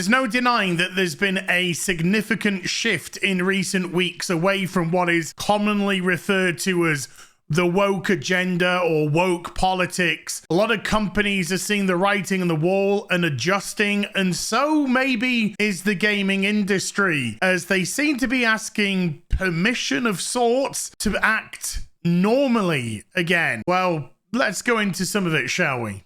There's no denying that there's been a significant shift in recent weeks away from what is commonly referred to as the woke agenda or woke politics. A lot of companies are seeing the writing on the wall and adjusting, and so maybe is the gaming industry, as they seem to be asking permission of sorts to act normally again. Well, let's go into some of it, shall we?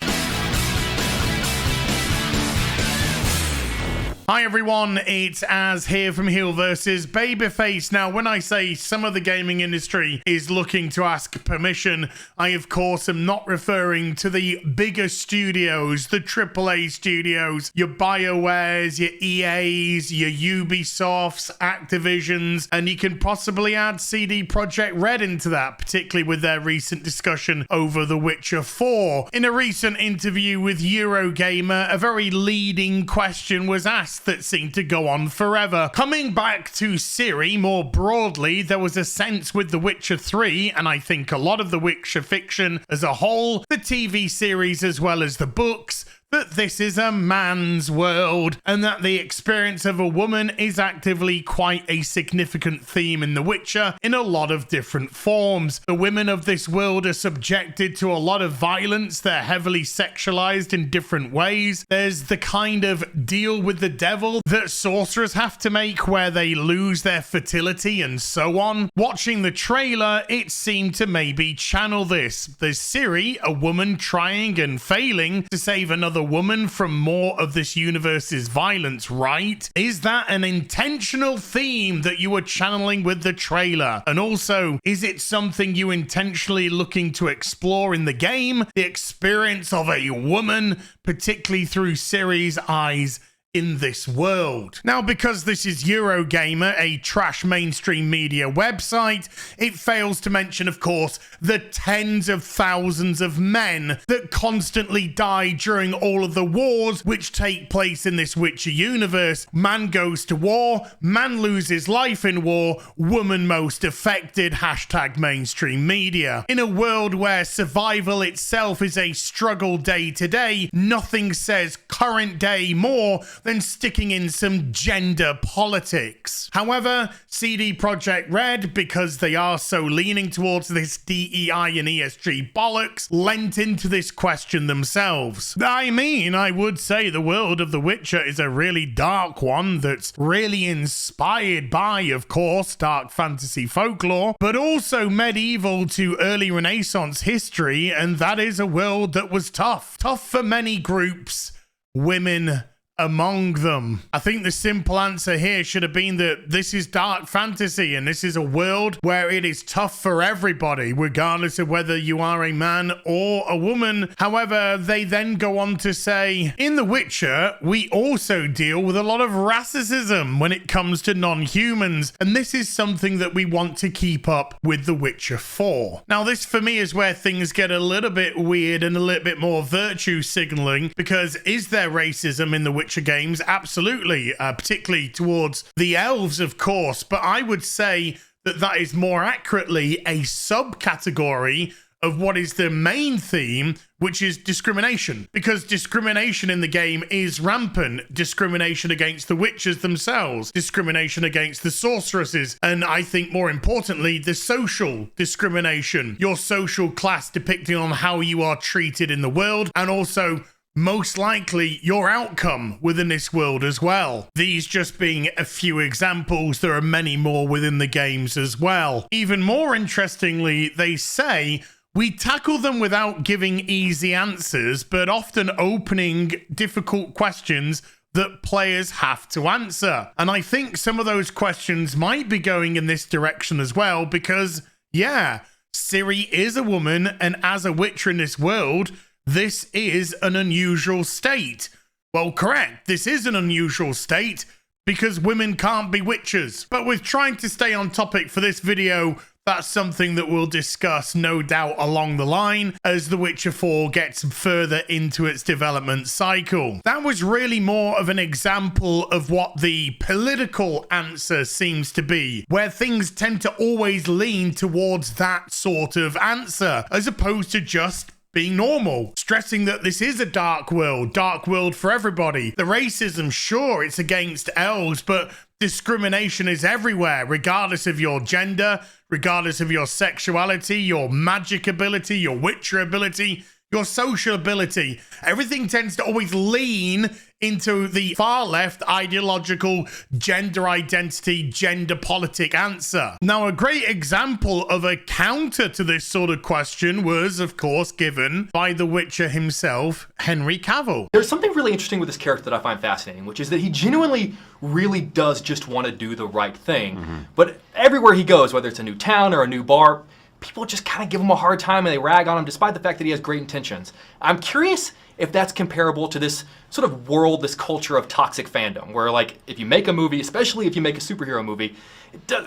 Hi everyone, it's Az here from HeelvsBabyface. Now, when I say some of the gaming industry is looking to ask permission, I of course am not referring to the bigger studios, the AAA studios, your BioWares, your EAs, your Ubisofts, Activisions, and you can possibly add CD Projekt Red into that, particularly with their recent discussion over The Witcher 4. In a recent interview with Eurogamer, a very leading question was asked that seemed to go on forever. Coming back to Ciri more broadly, there was a sense with The Witcher 3, and I think a lot of the Witcher fiction as a whole, the TV series as well as the books, that this is a man's world and that the experience of a woman is actively quite a significant theme in The Witcher in a lot of different forms. The women of this world are subjected to a lot of violence. They're heavily sexualized in different ways. There's the kind of deal with the devil that sorcerers have to make where they lose their fertility and so on. Watching the trailer, it seemed to maybe channel this. There's Ciri, a woman trying and failing to save another woman from more of this universe's violence, right? Is that an intentional theme that you were channeling with the trailer? And also, is it something you intentionally looking to explore in the game? The experience of a woman, particularly through Ciri's eyes, in this world. Now, because this is Eurogamer, a trash mainstream media website, it fails to mention, of course, the tens of thousands of men that constantly die during all of the wars which take place in this Witcher universe. Man goes to war, man loses life in war, woman most affected, hashtag mainstream media. In a world where survival itself is a struggle day to day, nothing says current day more than sticking in some gender politics. However, CD Projekt Red, because they are so leaning towards this DEI and ESG bollocks, lent into this question themselves. I mean, I would say the world of The Witcher is a really dark one that's really inspired by, of course, dark fantasy folklore, but also medieval to early Renaissance history, and that is a world that was tough. Tough for many groups, women among them. I think the simple answer here should have been that this is dark fantasy and this is a world where it is tough for everybody, regardless of whether you are a man or a woman. However, they then go on to say, in The Witcher, we also deal with a lot of racism when it comes to non-humans, and this is something that we want to keep up with The Witcher 4. Now, this for me is where things get a little bit weird and a little bit more virtue signaling, because is there racism in The Witcher games? Absolutely, particularly towards the elves, of course, but I would say that that is more accurately a subcategory of what is the main theme, which is discrimination, because discrimination in the game is rampant. Discrimination against the witches themselves, discrimination against the sorceresses, and I think more importantly, the social discrimination, your social class depicting on how you are treated in the world, and also most likely your outcome within this world as well. These just being a few examples, there are many more within the games as well. Even more interestingly, they say, we tackle them without giving easy answers, but often opening difficult questions that players have to answer. And I think some of those questions might be going in this direction as well, because, yeah, Ciri is a woman, and as a witcher in this world, this is an unusual state. Well, correct, this is an unusual state because women can't be witches. But with trying to stay on topic for this video, that's something that we'll discuss, no doubt, along the line as The Witcher 4 gets further into its development cycle. That was really more of an example of what the political answer seems to be, where things tend to always lean towards that sort of answer, as opposed to just being normal, stressing that this is a dark world for everybody. The racism, sure, it's against elves, but discrimination is everywhere, regardless of your gender, regardless of your sexuality, your magic ability, your witcher ability, your social ability. Everything tends to always lean into the far left ideological gender identity, gender politic answer. Now, a great example of a counter to this sort of question was, of course, given by the Witcher himself, Henry Cavill. There's something really interesting with this character that I find fascinating, which is that he genuinely really does just want to do the right thing. But everywhere he goes, whether it's a new town or a new bar, people just kind of give him a hard time and they rag on him despite the fact that he has great intentions. I'm curious if that's comparable to this sort of world, this culture of toxic fandom, where like if you make a movie, especially if you make a superhero movie,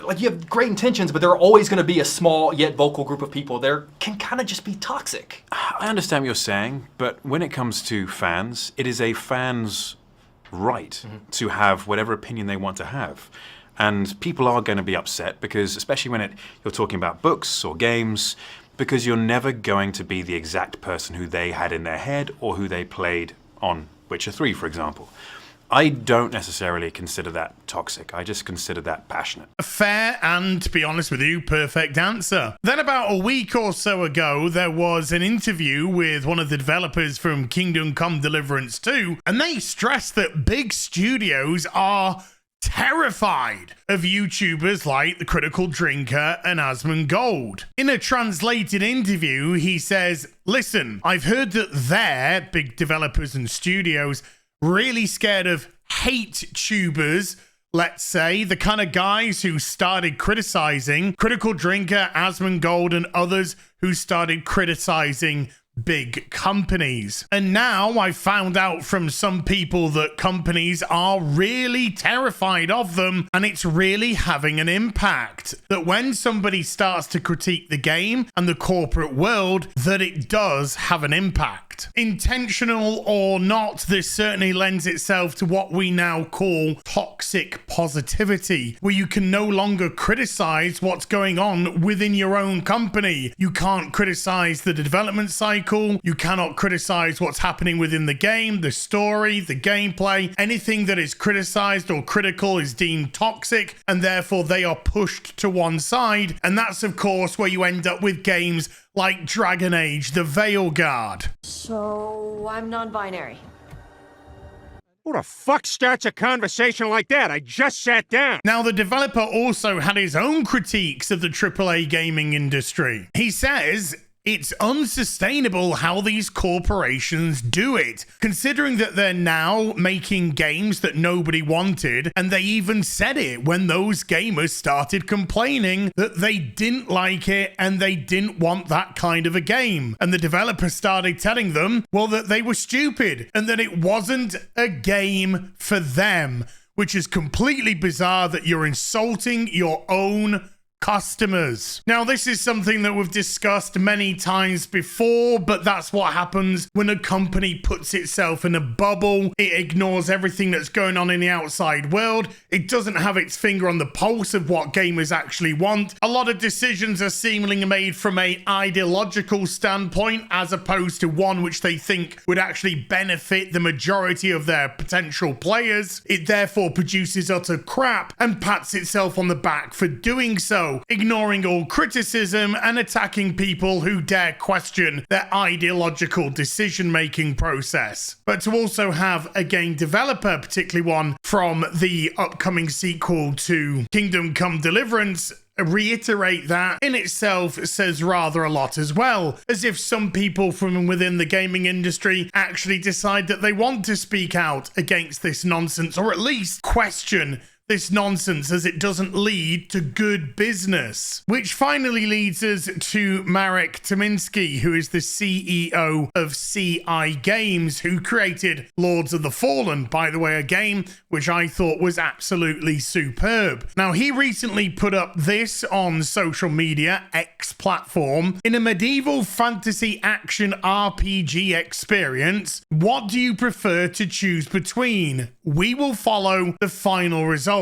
like you have great intentions, but there are always going to be a small yet vocal group of people there can kind of just be toxic. I understand what you're saying, but when it comes to fans, it is a fan's right to have whatever opinion they want to have. And people are going to be upset because, especially when you're talking about books or games, because you're never going to be the exact person who they had in their head or who they played on Witcher 3, for example. I don't necessarily consider that toxic. I just consider that passionate. Fair and, to be honest with you, perfect answer. Then about a week or so ago, there was an interview with one of the developers from Kingdom Come Deliverance 2, and they stressed that big studios are terrified of YouTubers like The Critical Drinker and Asmongold. In a translated interview, he says, listen, I've heard that they're, big developers and studios, really scared of hate tubers, let's say, the kind of guys who started criticizing Critical Drinker, Asmongold, and others who started criticizing big companies. And now I found out from some people that companies are really terrified of them, and it's really having an impact. That when somebody starts to critique the game and the corporate world, that it does have an impact. Intentional or not, this certainly lends itself to what we now call toxic positivity, where you can no longer criticize what's going on within your own company. You can't criticize the development cycle. You cannot criticize what's happening within the game, the story, the gameplay. Anything that is criticized or critical is deemed toxic, and therefore they are pushed to one side. And that's, of course, where you end up with games like Dragon Age, the Veilguard. So, I'm non-binary. Who the fuck starts a conversation like that? I just sat down. Now, the developer also had his own critiques of the AAA gaming industry. He says, it's unsustainable how these corporations do it, considering that they're now making games that nobody wanted, and they even said it when those gamers started complaining that they didn't like it and they didn't want that kind of a game. And the developer started telling them, well, that they were stupid and that it wasn't a game for them, which is completely bizarre that you're insulting your own customers. Now, this is something that we've discussed many times before, but that's what happens when a company puts itself in a bubble. It ignores everything that's going on in the outside world. It doesn't have its finger on the pulse of what gamers actually want. A lot of decisions are seemingly made from an ideological standpoint as opposed to one which they think would actually benefit the majority of their potential players. It therefore produces utter crap and pats itself on the back for doing so, ignoring all criticism and attacking people who dare question their ideological decision-making process. But to also have a game developer, particularly one from the upcoming sequel to Kingdom Come Deliverance, reiterate that in itself says rather a lot as well, as if some people from within the gaming industry actually decide that they want to speak out against this nonsense, or at least question this nonsense, as it doesn't lead to good business. Which finally leads us to Marek Tymiński, who is the CEO of CI Games, who created Lords of the Fallen, by the way, a game which I thought was absolutely superb. Now, he recently put up this on social media, X platform. In a medieval fantasy action RPG experience, what do you prefer to choose between? We will follow the final result.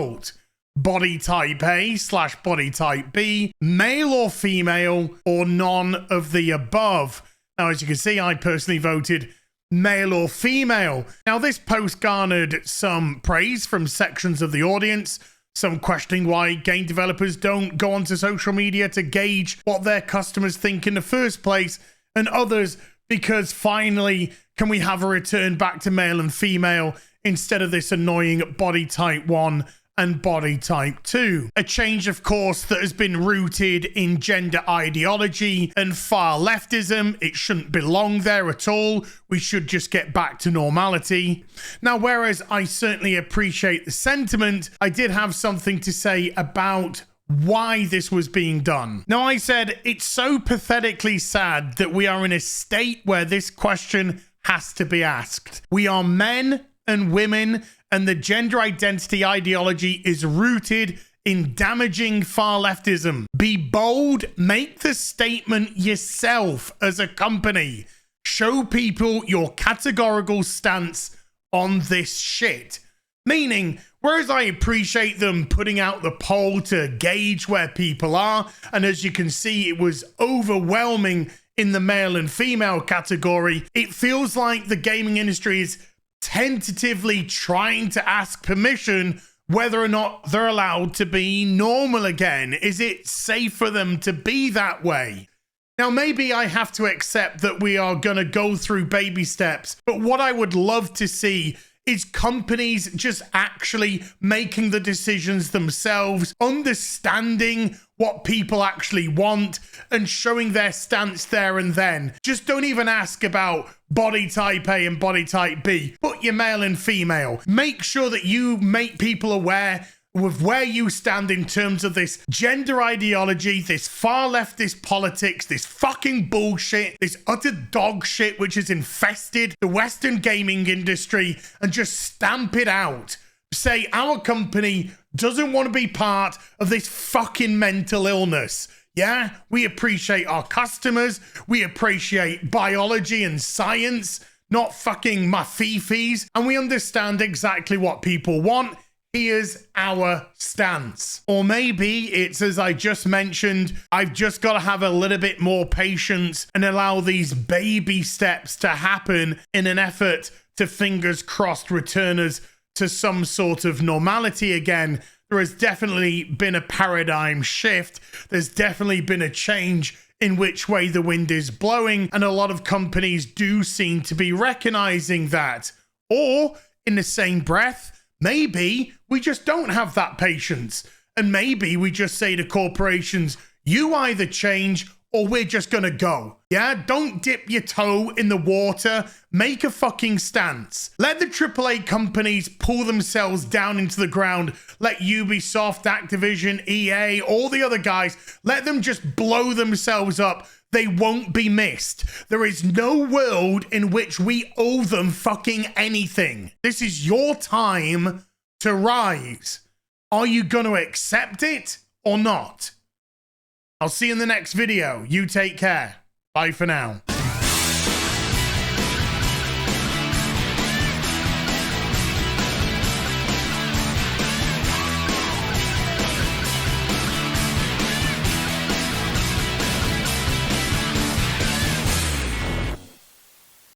Body type A/body type B, male or female, or none of the above. Now, as you can see, I personally voted male or female. Now, this post garnered some praise from sections of the audience, some questioning why game developers don't go onto social media to gauge what their customers think in the first place, and others because finally can we have a return back to male and female instead of this annoying body type 1 and body type 2. A change, of course, that has been rooted in gender ideology and far leftism. It shouldn't belong there at all. We should just get back to normality. Now, whereas I certainly appreciate the sentiment, I did have something to say about why this was being done. Now, I said it's so pathetically sad that we are in a state where this question has to be asked. We are men and women, and the gender identity ideology is rooted in damaging far leftism. Be bold, make the statement yourself as a company. Show people your categorical stance on this shit. Meaning, whereas I appreciate them putting out the poll to gauge where people are, and as you can see, it was overwhelming in the male and female category, it feels like the gaming industry is tentatively trying to ask permission whether or not they're allowed to be normal again. Is it safe for them to be that way? Now, maybe I have to accept that we are going to go through baby steps, but what I would love to see is companies just actually making the decisions themselves, understanding what people actually want, and showing their stance there and then. Just don't even ask about body type A and body type B. Put your male and female. Make sure that you make people aware with where you stand in terms of this gender ideology, this far leftist politics, this fucking bullshit, this utter dog shit which has infested the Western gaming industry, and just stamp it out. Say our company doesn't want to be part of this fucking mental illness. Yeah, we appreciate our customers, we appreciate biology and science, not fucking mafifis, and we understand exactly what people want. Here's our stance. Or maybe it's, as I just mentioned, I've just got to have a little bit more patience and allow these baby steps to happen in an effort to, fingers crossed, return us to some sort of normality again. There has definitely been a paradigm shift. There's definitely been a change in which way the wind is blowing, and a lot of companies do seem to be recognizing that. Or, in the same breath, maybe we just don't have that patience, and maybe we just say to corporations, you either change or we're just gonna go. Yeah, don't dip your toe in the water. Make a fucking stance. Let the AAA companies pull themselves down into the ground. Let Ubisoft, Activision, EA, all the other guys, let them just blow themselves up. They won't be missed. There is no world in which we owe them fucking anything. This is your time to rise. Are you going to accept it or not? I'll see you in the next video. You take care. Bye for now.